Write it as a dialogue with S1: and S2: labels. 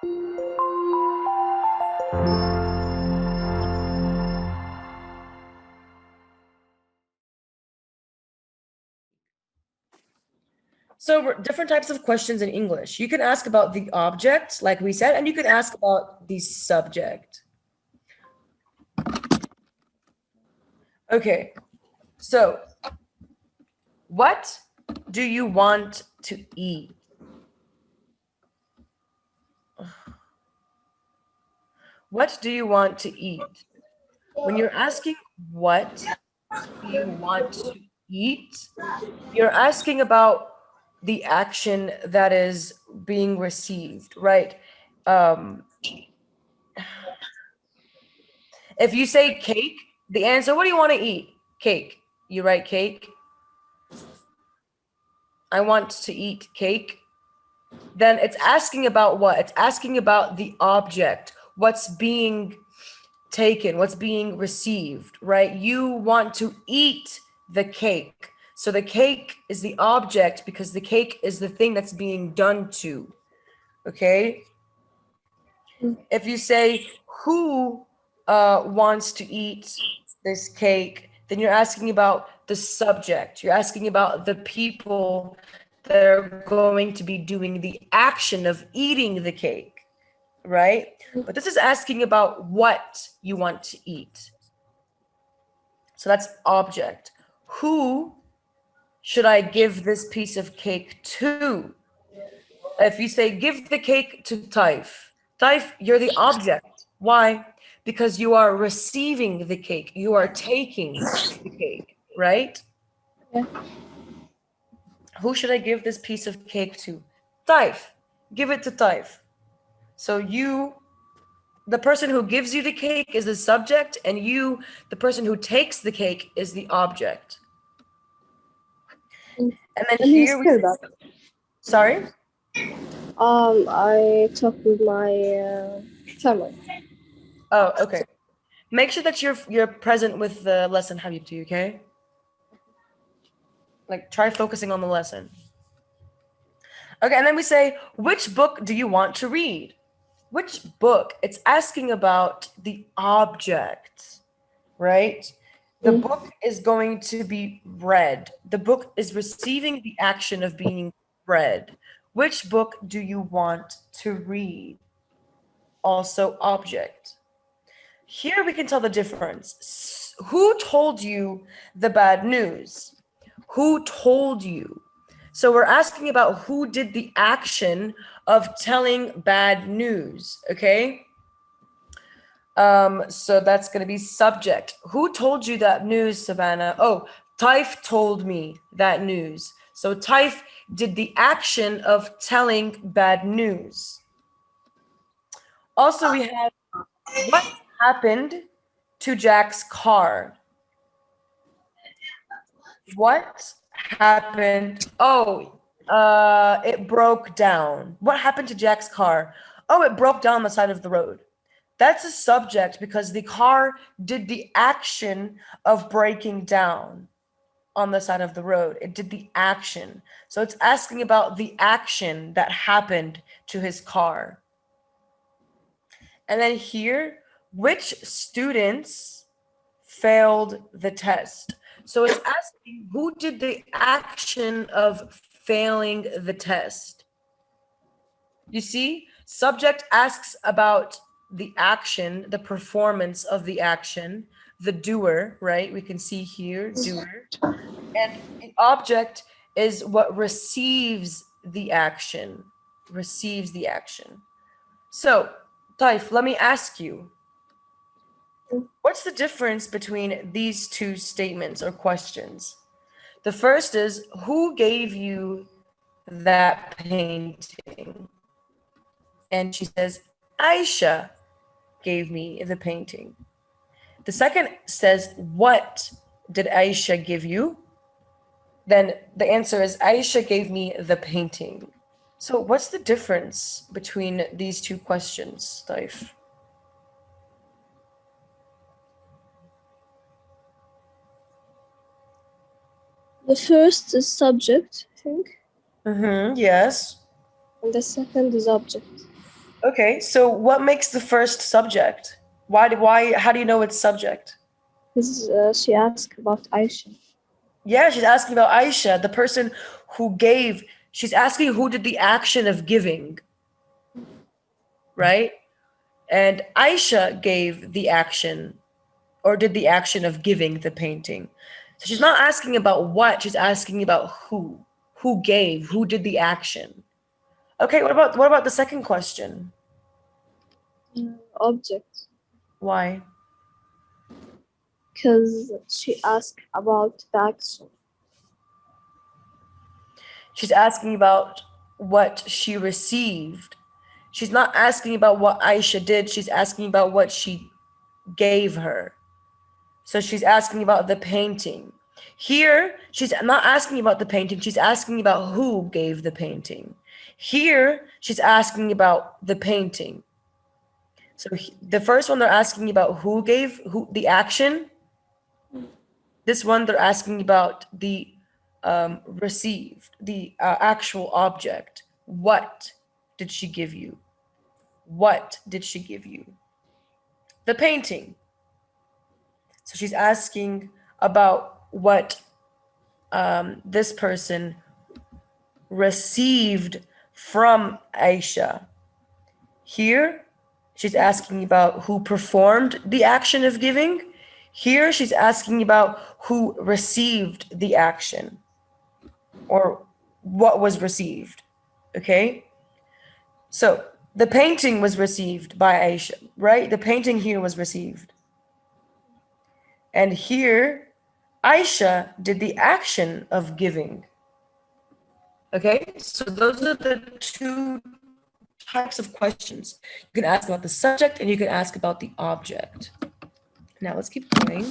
S1: So different types of questions in English. You can ask about the object, like we said, and you can ask about the subject. Okay, so what do you want to eat? What do you want to eat? When you're asking what do you want to eat, you're asking about the action that is being received, right? If you say cake, the answer, what do you want to eat? Cake. You write cake. I want to eat cake. Then it's asking about what? It's asking about the object, what's being taken, what's being received, right? You want to eat the cake. So the cake is the object because the cake is the thing that's being done to, okay? If you say, who wants to eat this cake, then you're asking about the subject. You're asking about the people that are going to be doing the action of eating the cake, right? But this is asking about what you want to eat. So that's object. Who should I give this piece of cake to? If you say, give the cake to Taif. Taif, you're the object. Why? Because you are receiving the cake. You are taking the cake, right?
S2: Yeah.
S1: Who should I give this piece of cake to? Taif. Give it to Taif. So you, the person who gives you the cake is the subject, and you, the person who takes the cake, is the object. And then here we... Sorry?
S2: I talk with my family.
S1: Oh, okay. Make sure that you're present with the lesson, Habibti, okay? Like, try focusing on the lesson. Okay, and then we say, which book do you want to read? Which book? It's asking about the object, right? The book is going to be read. The book is receiving the action of being read. Which book do you want to read? Also object. Here we can tell the difference. Who told you the bad news? Who told you? So we're asking about who did the action of telling bad news, okay? So that's going to be subject. Who told you that news, Savannah? Oh, Taif told me that news. So Taif did the action of telling bad news. Also, we have what happened to Jack's car? What happened? Oh, it broke down. What happened to Jack's car? Oh, it broke down on the side of the road. That's a subject because the car did the action of breaking down on the side of the road. It did the action. So it's asking about the action that happened to his car. And then here, which students failed the test? So it's asking who did the action of failing the test. You see, subject asks about the action, the performance of the action, the doer, right? We can see here, doer. And the object is what receives the action, So, Taif, let me ask you, what's the difference between these two statements or questions? The first is, who gave you that painting? And she says, Aisha gave me the painting. The second says, what did Aisha give you? Then the answer is, Aisha gave me the painting. So what's the difference between these two questions, Taif?
S2: The first is subject, I think.
S1: Yes.
S2: And the second is object.
S1: Okay, so what makes the first subject? How do you know it's subject?
S2: Because she asked about Aisha.
S1: Yeah, she's asking about Aisha, the person who gave. She's asking who did the action of giving, right? And Aisha gave the action, or did the action of giving the painting. So she's not asking about what, she's asking about who gave, who did the action. Okay, what about the second question?
S2: Object.
S1: Why?
S2: Because she asked about the action.
S1: She's asking about what she received. She's not asking about what Aisha did, she's asking about what she gave her. So she's asking about the painting. Here, she's not asking about the painting, she's asking about who gave the painting. Here, she's asking about the painting. So the first one, they're asking about who gave the action. This one, they're asking about the received, the actual object. What did she give you? What did she give you? The painting. So she's asking about what this person received from Aisha. Here, she's asking about who performed the action of giving. Here, she's asking about who received the action, or what was received. Okay? So the painting was received by Aisha, right? The painting here was received. And here, Aisha did the action of giving. Okay, so those are the two types of questions. You can ask about the subject and you can ask about the object. Now let's keep going.